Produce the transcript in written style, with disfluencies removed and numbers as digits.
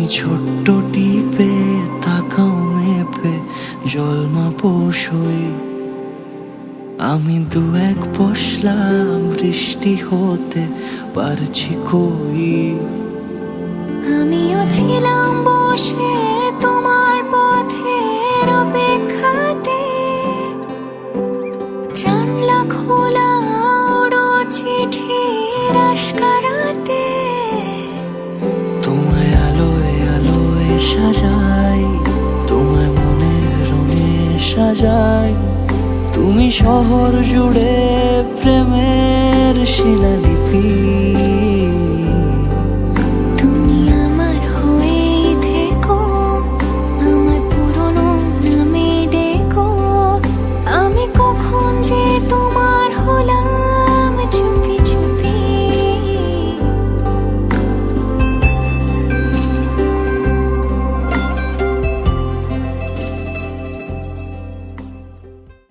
তুমি ছোট্ট টিপে তাকাও মেপে জলমাপো সই, আমি দু এক পশলা বৃষ্টি হতে পারছি কই। আমিও ছিলাম বসে তোমার পথের অপেক্ষাতে, জানলা খোলা ওড়ো চিঠির আশকারাতে। তোমায় আলোয় আলোয় সাজাই, তোমায় মনের রঙে সাজাই, তুমি শহর জুড়ে প্রেমের শিলালিপি।